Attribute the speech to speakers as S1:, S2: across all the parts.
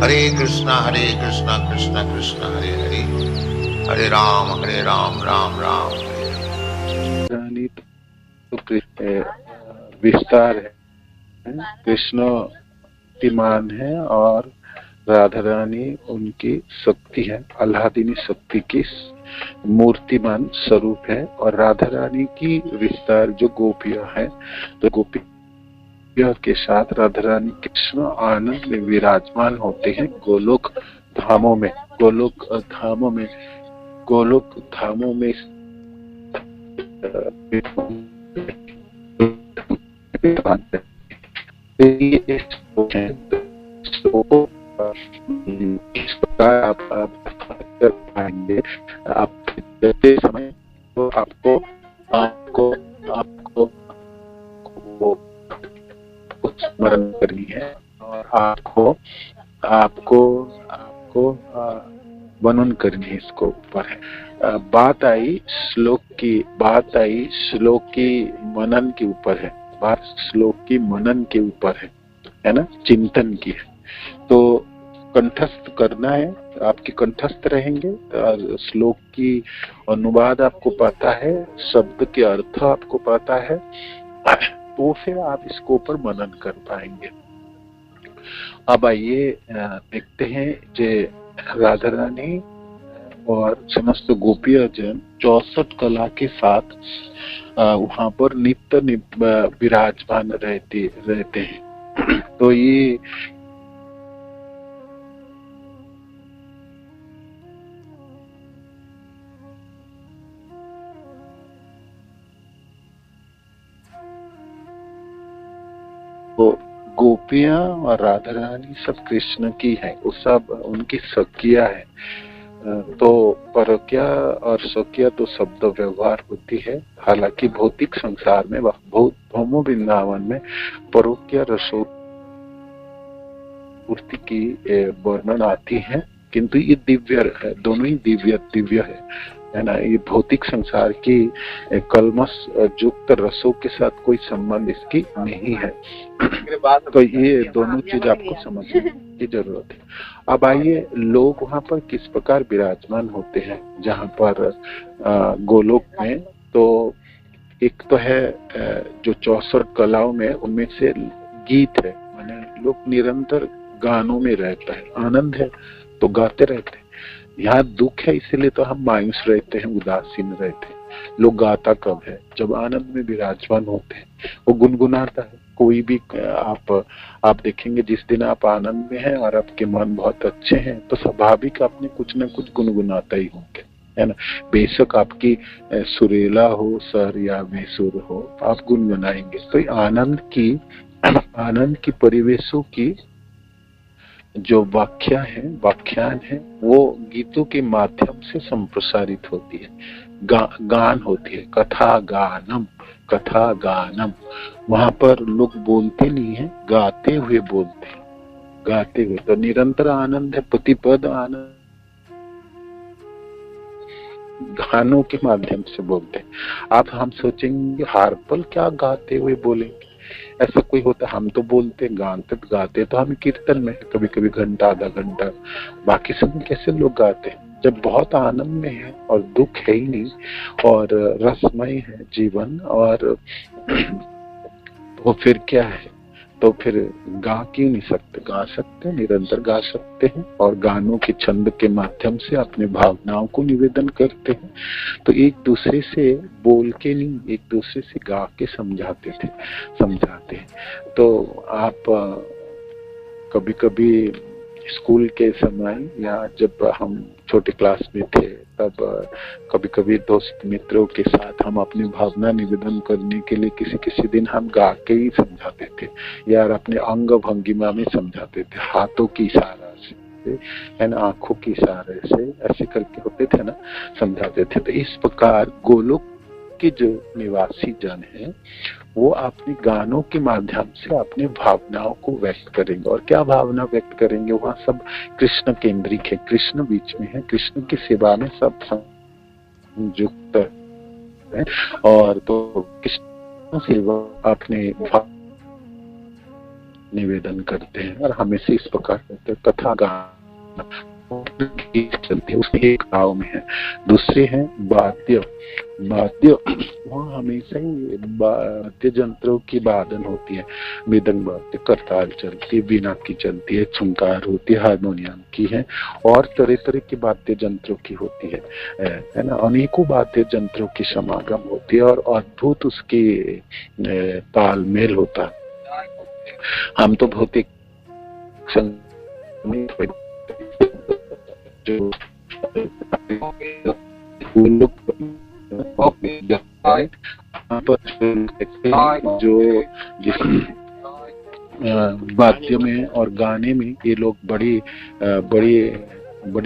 S1: हरे कृष्णा कृष्णा कृष्णा हरे हरे, हरे राम राम राम हरे हरे।
S2: रानी तो विस्तार है, कृष्ण शक्तिमान है और राधा रानी उनकी शक्ति है, आह्लादिनी शक्ति की मूर्तिमान स्वरूप है। और राधा रानी की विस्तार जो गोपियां है, तो गोपियों के साथ राधा रानी कृष्ण आनंद में विराजमान होते हैं गोलोक धामों में। गोलोक धामों में इस प्रकार आप कर पाएंगे। आप जैसे समय तो आपको आपको आपको स्मरण करनी है और आपको आपको आपको वर्णन करनी है। इसको ऊपर है बात आई श्लोक की मनन के ऊपर है, बात श्लोक की मनन के ऊपर है ना, चिंतन की है। तो कंठस्थ करना है, आपके कंठस्थ रहेंगे। श्लोक की अनुवाद आपको पता है, शब्द के अर्थ आपको पता है, तो फिर आप इसको ऊपर मनन कर पाएंगे। अब आइए देखते हैं जे राधा रानी और समस्त गोपिया जन 64 कला के साथ वहां पर नित्य विराजमान रहते हैं। तो ये तो गोपियां और राधा रानी सब कृष्ण की है, वो सब उनकी सखिया है। तो परक्या और सखिया तो शब्द व्यवहार होती है। हालांकि भौतिक संसार में भौमो वृंदावन में परोक्या रसो पूर्ति की वर्णन आती है, किंतु ये दिव्य है, दोनों ही दिव्य है ना। ये भौतिक संसार की कलमश युक्त रसों के साथ कोई संबंध इसकी नहीं है। तो ये दोनों चीज आपको समझने की जरूरत है। अब आइए लोग वहां पर किस प्रकार विराजमान होते हैं जहां पर गोलोक में। तो एक तो है जो 64 कलाओं में, उनमें से गीत है, माने लोग निरंतर गानों में रहता है, आनंद है तो गाते रहते हैं। यहाँ दुख है इसीलिए तो हम मायूस रहते हैं, उदासीन रहते हैं। लोग गाता कब है, जब आनंद में विराजमान होते हैं, वो गुनगुनाता है। कोई भी आप देखेंगे जिस दिन आप आनंद में हैं और आपके मन बहुत अच्छे हैं, तो स्वाभाविक आपने कुछ न कुछ गुनगुनाता ही होंगे, है ना। बेशक आपकी सुरीला हो सर या बेसुर हो, आप गुनगुनाएंगे। तो आनंद की परिवेशों की जो व्याख्यान है वो गीतों के माध्यम से संप्रसारित होती है, गान होती है, कथा गानम। वहां पर लोग बोलते नहीं है, गाते हुए बोलते हैं, गाते हुए। तो निरंतर आनंद है, प्रतिपद आनंद गानों के माध्यम से बोलते हैं। आप हम सोचेंगे हार्पल क्या गाते हुए बोलेंगे, ऐसा कोई होता? हम तो बोलते गाते तो हम कीर्तन में कभी कभी घंटा आधा घंटा, बाकी सब कैसे लोग गाते हैं जब बहुत आनंद में है और दुख है ही नहीं और रसमय है जीवन। और वो फिर क्या है, तो फिर गा क्यों नहीं सकते? गा सकते, निरंतर गा सकते हैं और गानों के छंद के माध्यम से अपने भावनाओं को निवेदन करते हैं। तो एक दूसरे से बोल के नहीं, एक दूसरे से गा के समझाते हैं। तो आप कभी कभी स्कूल के समय या जब हम छोटे क्लास में थे, तब कभी कभी दोस्त मित्रों के साथ हम अपनी भावना निवेदन करने के लिए किसी दिन हम गा के ही समझाते थे, या अपने अंग भंगिमा में समझाते थे, हाथों की इशारा से, है ना, आंखों की इशारे से, ऐसे करके होते थे ना, समझाते थे। तो इस प्रकार गोलोक के जो निवासी जन है वो अपने गानों के माध्यम से अपने भावनाओं को व्यक्त करेंगे। और क्या भावना व्यक्त करेंगे? वहाँ सब कृष्ण केंद्रिक है, कृष्ण बीच में है, कृष्ण की सेवा में सब संयुक्त है। और तो कृष्ण सेवा अपने निवेदन करते हैं और हमेशा इस प्रकार करते हैं। कथा गाना चलती है, उसमें एक गाँव में है। दूसरे हैं वाद्य। वहाँ हमेशा ही वाद्य यंत्रों की वादन होती है। मृदंग वाद्य, करताल चलती है, वीणा की चलती है, झुमकार होती है, हारमोनियम की है और तरह तरह की वाद्य यंत्रों की होती है ना। अनेकों वाद्य यंत्रों की समागम होती है और अद्भुत उसकी तालमेल होता है। हम तो भौतिक जो जो जिस वाद्य में और गाने में ये लोग बड़े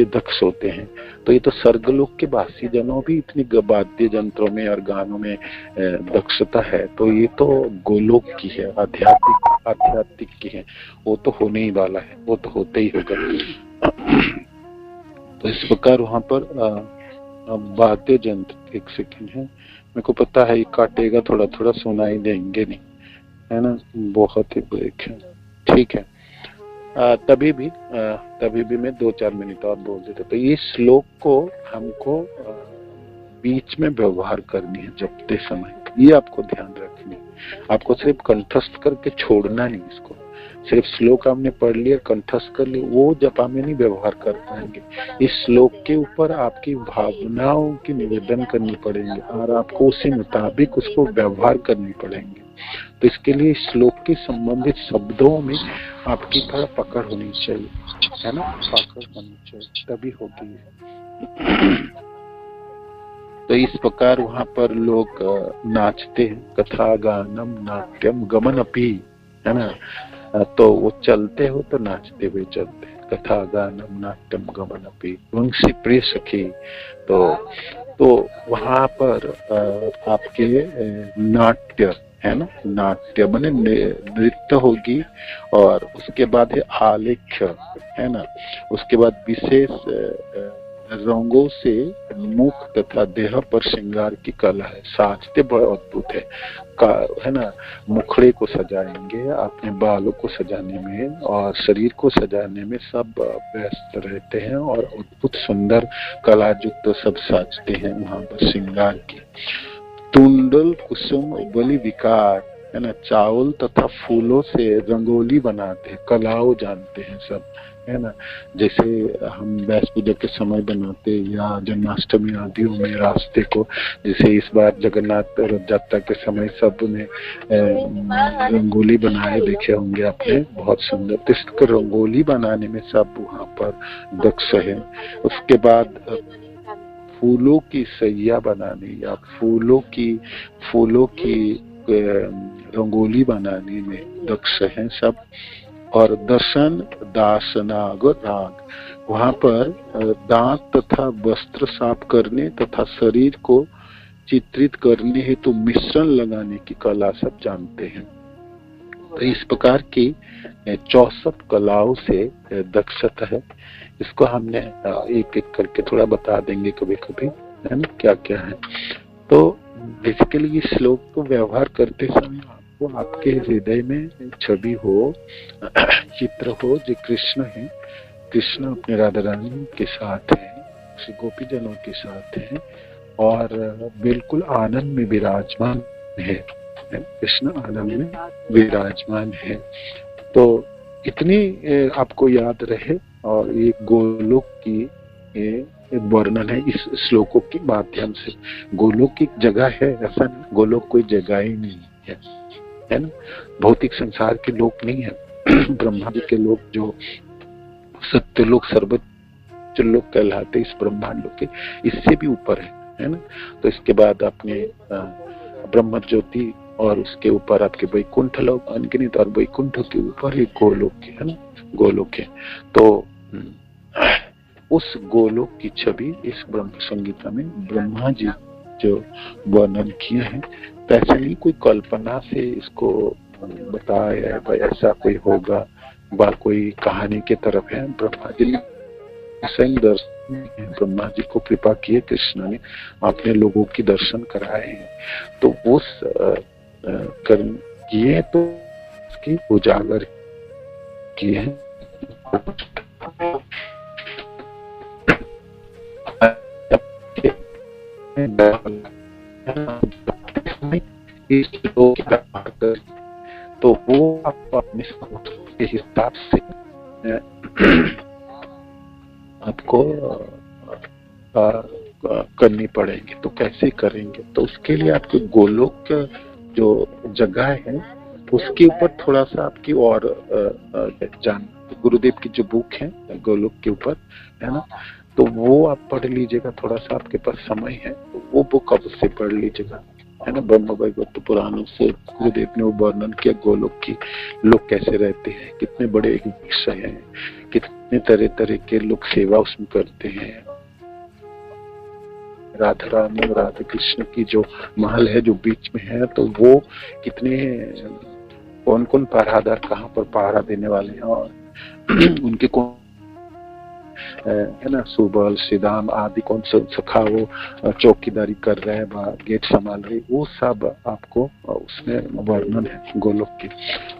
S2: दक्ष होते हैं। तो ये तो स्वर्गलोक के वासी जनों भी इतनी वाद्य यंत्रों में और गानों में दक्षता है, तो ये तो गोलोक की है, आध्यात्मिक की है। वो तो होने ही वाला है, वो तो होते ही होगा। तो इस प्रकार वहां पर वाद्य यंत्र, एक सेकंड है, मेरे को पता है ये काटेगा, थोड़ा थोड़ा सुनाई देंगे नहीं, है ना, बहुत ही ब्रेक है, ठीक है। तभी भी मैं 2-4 मिनट और बोल देता। तो ये श्लोक को हमको बीच में व्यवहार करनी है जपते समय, ये आपको ध्यान रखनी है। आपको सिर्फ कंठस्थ करके छोड़ना नहीं, इसको सिर्फ श्लोक हमने पढ़ लिया, कंठस्थ कर लिया, वो जपा में नहीं व्यवहार कर पाएंगे। इस श्लोक के ऊपर आपकी भावनाओं की निवेदन करनी पड़ेंगे और आपको उसी मुताबिक उसको व्यवहार करनी पड़ेंगे। तो इसके लिए श्लोक के संबंधित शब्दों में आपकी थोड़ा पकड़ होनी चाहिए, है ना, पकड़ होनी चाहिए, तभी होगी। तो इस प्रकार वहां पर लोग नाचते हैं, कथा गानम नाट्यम गमन अपी, है ना। तो वो चलते हो तो नाचते हुए चलते, कथा गानम नाट्यम गमन अपी वंशी प्रिय सखी। तो वहां पर आपके नाट्य, है ना, नाट्य माने नृत्य होगी और उसके बाद है आलेख्य, है ना, उसके बाद विशेष रंगों से मुख तथा देह पर श्रृंगार की कला है। साजते बड़ा अद्भुत है ना, मुखड़े को सजाएंगे, अपने बालों को सजाने में और शरीर को सजाने में सब व्यस्त रहते हैं और अद्भुत सुंदर कला युक्त तो सब साजते हैं वहां पर श्रृंगार की। तुंडल कुसुम बलि विकार, है ना, चावल तथा फूलों से रंगोली बनाते हैं, कलाओं जानते हैं सब, है ना। जैसे हम व्यास पूजा के समय बनाते या जन्माष्टमी आदियों में रास्ते को, जैसे इस बार जगन्नाथ रथ यात्रा के समय सब ने रंगोली बनाए, देखे होंगे आपने, बहुत सुंदर। तो इसको रंगोली बनाने में सब वहाँ पर दक्ष है। उसके बाद फूलों की सैया बनाने या फूलों की रंगोली बनाने में दक्ष हैं सब। और दर्शन दासनाग राग, वहां पर दांत तथा वस्त्र साफ करने तथा शरीर को चित्रित करने हेतु तो मिश्रण लगाने की कला सब जानते हैं। तो इस प्रकार की 64 कलाओं से दक्षता है। इसको हमने एक एक करके थोड़ा बता देंगे कभी कभी, है ना, क्या क्या है। तो बेसिकली इस श्लोक को व्यवहार करते समय आपको आपके हृदय में छवि हो, चित्र हो, जो कृष्ण है, कृष्ण अपने राधा रानी के साथ है, श्री गोपी जनों के साथ है और बिल्कुल आनंद में विराजमान है, कृष्ण आनंद में विराजमान है। तो इतनी आपको याद रहे। और ये गोलोक की वर्णन है इस श्लोकों के माध्यम से। गोलोक की जगह है ऐसा नहीं, गोलोक कोई जगह ही नहीं है ना, भौतिक संसार के लोक नहीं है। ब्रह्मा जी के लोक जो सत्यलोक सर्वोच्च लोक कहलाते इस ब्रह्मांड लोक के, इससे भी ऊपर है ना। तो इसके बाद आपने ब्रह्म ज्योति और उसके ऊपर आपके वैकुंठ लोक अनगिनत, और वैकुंठ के ऊपर एक गोलोक है ना, गोलोक है। तो उस गोलोक की छवि इस ब्रह्म संगीता में ब्रह्मा जी जो वर्णन किए हैं, ऐसे नहीं कोई कल्पना से इसको बताया है ऐसा कोई होगा, व कोई कहानी के तरफ है। ब्रह्मा जी ने स्वयं दर्शन, ब्रह्मा जी को कृपा किए कृष्ण ने, अपने लोगों की दर्शन कराए हैं। तो उस कर्म किए तो उसकी उजागर किए हैं। इस लोग की व्यवहार कर, तो वो आपको अपने सोच के हिसाब से आपको करनी पड़ेगी। तो कैसे करेंगे? तो उसके लिए आपके गोलोक जो जगह है उसके ऊपर थोड़ा सा आपकी और जान, गुरुदेव की जो बुक है गोलोक के ऊपर, है ना, तो वो आप पढ़ लीजिएगा। थोड़ा सा आपके पास समय है तो वो बुक अवश्य पढ़ लीजिएगा, है ना। ब्रह्म वैवर्त पुराणों से गुरुदेव ने वो वर्णन किया गोलोक की लोग कैसे रहते हैं, कितने बड़े वृक्ष हैं, कितने तरह तरह के लोग सेवा उसमें करते हैं। राधा रानी और राधा कृष्ण की जो महल है जो बीच में है, तो वो कितने कौन कौन पहरादार कहाँ पर पहरा देने वाले हैं और उनके कौन है ना, सुबल श्रीदाम आदि कौन सा सखा वो चौकीदारी कर रहे हैं, गेट संभाल रहे, वो सब आपको उसमें वर्णन है गोलोक की।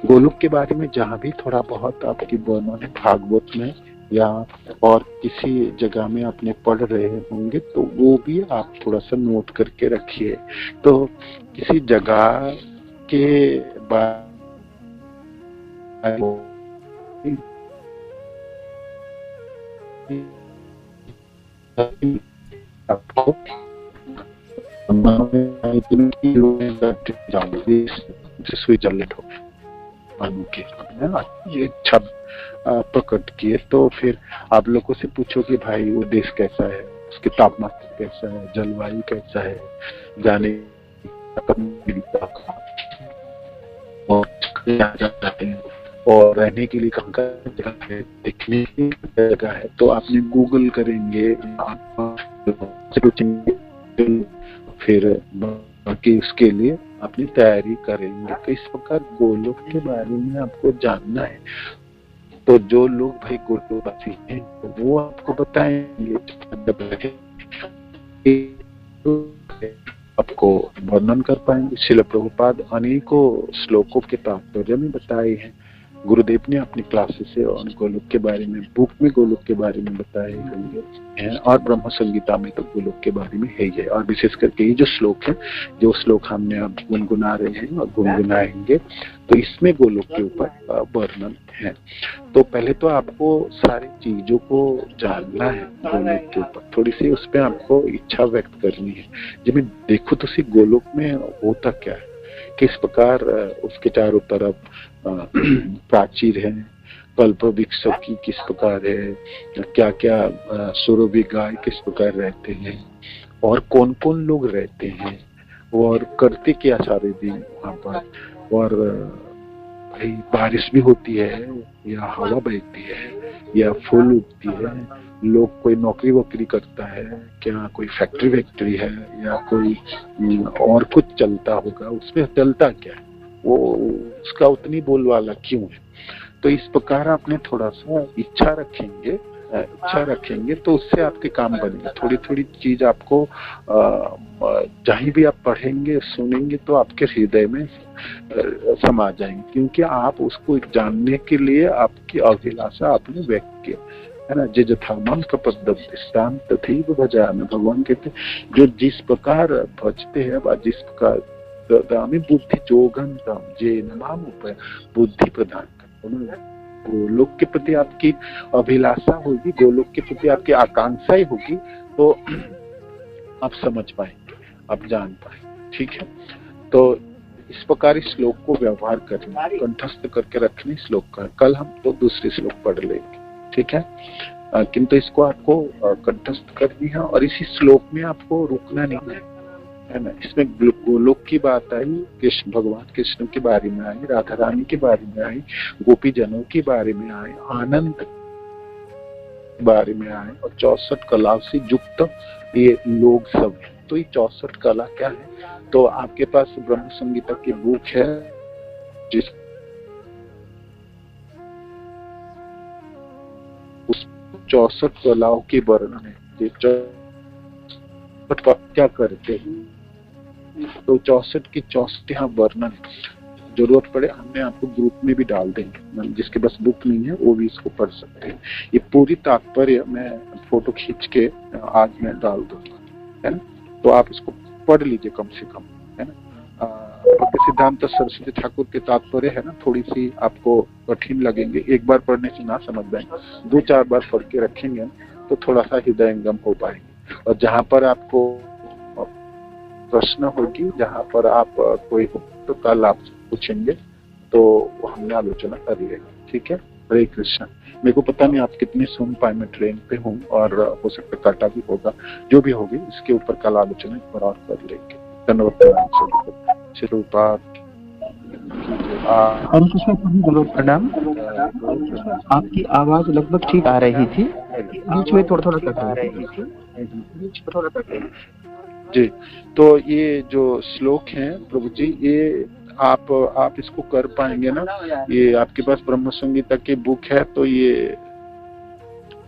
S2: गोलोक के बारे में जहाँ भी थोड़ा बहुत आपकी वर्णन है भागवत में या और किसी जगह में आपने पढ़ रहे होंगे, तो वो भी आप थोड़ा सा नोट करके रखिए। तो किसी जगह के बारे आपको स्विट्जरलैंड हो मानो के, है ना, ये छब प्रकट किए। तो फिर आप लोगों से पूछो कि भाई वो देश कैसा है, उसके तापमान कैसा है, जलवायु कैसा है, जाने और और रहने के लिए कहाँ का जगह है, दिखने की जगह है। तो आपने गूगल करेंगे, फिर बाकी उसके लिए अपनी तैयारी करेंगे। तो इस प्रकार गोलोक के बारे में आपको जानना है। तो जो लोग भाई गोलोकवासी हैं तो वो आपको बताएंगे, आपको वर्णन कर पाएंगे। श्रील प्रभुपाद अनेकों श्लोकों के तात्पर्य में बताए हैं गुरुदेव ने अपनी क्लासेस से, और गोलोक के बारे में बुक में गोलोक के बारे में बताए होंगे हैं, और ब्रह्म संगीता में तो गोलोक के बारे में है ही है। और विशेष करके ये जो श्लोक है, जो श्लोक हमने अब गुनगुना रहे हैं और गुनगुनाएंगे, तो इसमें गोलोक के ऊपर वर्णन है। तो पहले तो आपको सारी चीजों को जानना है गोलोक के ऊपर, थोड़ी सी उस पर आपको इच्छा व्यक्त करनी है। जब मैं देखो तो सी गोलोक में होता क्या है, किस प्रकार उसके चारों तरफ प्राचीर है, कल्प वृक्ष की किस प्रकार है, क्या क्या सुरभि गाय किस प्रकार रहते हैं, और कौन कौन लोग रहते हैं, और करते क्या सारे दिन वहाँ पर, और भाई बारिश भी होती है या हवा बहती है या फूल उगती है, लोग कोई नौकरी वोकरी करता है क्या, कोई फैक्ट्री वैक्ट्री है या कोई और कुछ चलता होगा, उसमें चलता क्या है, वो उसका उतनी बोलवाला क्यों है। तो इस प्रकार आपने थोड़ा सा इच्छा रखेंगे तो उससे आपके काम बनेंगे। थोड़ी थोड़ी चीज आपको जहीं भी आप पढ़ेंगे सुनेंगे तो आपके हृदय में समा जाएंगे, क्योंकि आप उसको जानने के लिए आपकी अभिलाषा आपने व्यक्त की, है ना। जे जथामम कपद्दम तथैव भजामि, भगवान कहते जो जिस प्रकार भजते हैं व जिस प्रकार दामी बुद्धि जोगन जे नाम उपाय बुद्धि प्रदान कर। गोलोक के प्रति आपकी अभिलाषा होगी, गोलोक के प्रति आपकी आकांक्षा ही होगी, तो आप समझ पाएंगे, आप जान पाएंगे, ठीक है। तो इस प्रकार इस श्लोक को व्यवहार करना, कंठस्थ करके रखने श्लोक का। कल हम तो दूसरे श्लोक पढ़ लेंगे, ठीक है, किंतु इसको आपको कंठस्थ करनी है और इसी श्लोक में आपको रुकना नहीं है ना। इसमें गोलोक की बात आई, कृष्ण भगवान कृष्ण के बारे में आई, राधा रानी के बारे में आई, गोपी जनों के बारे में आए, आनंद के बारे में आए, और 64 कला से युक्त ये लोग सब हैं। तो ये 64 कला क्या है, तो आपके पास ब्रह्म संगीता की बुक है जिस उस 64 कलाओं की वर्णन है, क्या करते हैं, तो 64 की 64 यहाँ वर्णन है। जरूरत पड़े हमने आपको ग्रुप में भी डाल देंगे, जिसके पास बुक नहीं है वो भी इसको पढ़ सकते हैं। ये पूरी तात्पर्य मैं फोटो खींच के आज मैं डाल दूंगा, है ना, तो आप इसको पढ़ लीजिए कम से कम, है ना। भक्ति सिद्धांत सरस्वती ठाकुर के तात्पर्य है ना, थोड़ी सी आपको कठिन लगेंगे, एक बार पढ़ने से ना समझ जाएंगे, 2-4 बार पढ़ के रखेंगे तो थोड़ा सा हृदयंगम हो पाएंगे। और जहाँ पर आपको प्रश्न होगी, जहाँ पर आप कोई हो तो कल आप पूछेंगे, तो वो हमने आलोचना कर लेंगे, ठीक है। हरे कृष्ण। मेरे को पता नहीं आप कितने सुन पाए, मैं ट्रेन पे हूँ और हो सकता है काटा भी होगा, जो भी होगी इसके ऊपर कल आलोचना एक बार और कर लेंगे। धन्यवाद।
S3: हरे कृष्ण प्रणाम। आपकी आवाज लगभग ठीक आ रही थी, बीच में थोड़ा थोड़ा कट रही थी।
S2: जी, तो ये जो श्लोक हैं प्रभु जी, ये आप इसको कर पाएंगे ना। ये आपके पास ब्रह्म संगीता की बुक है, तो ये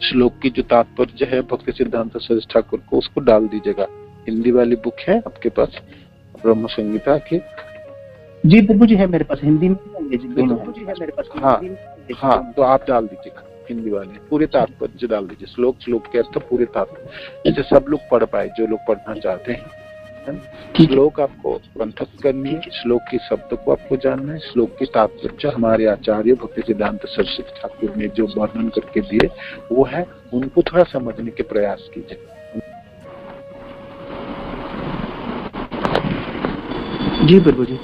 S2: श्लोक की जो तात्पर्य है भक्ति सिद्धांत सरस्वती ठाकुर को, उसको डाल दीजिएगा। हिंदी वाली बुक है आपके पास ब्रह्म संगीता की?
S3: जी प्रभु जी है मेरे पास, हिंदी में अंग्रेजी।
S2: हाँ, तो आप डाल दीजिएगा हिंदी वाले पूरे तात्पर्य डाल दीजिए, श्लोक के अर्थ पूरे तात्पर्य, जैसे सब लोग पढ़ पाए जो लोग पढ़ना चाहते हैं। श्लोक आपको कंठस्थ करनी है, श्लोक के शब्द को आपको जानना है, श्लोक के तात्पर्य हमारे आचार्य भक्ति सिद्धांत सरस्वती ठाकुर ने जो वर्णन करके दिए वो है, उनको थोड़ा समझने के प्रयास कीजिए।
S3: जी प्रभु जी।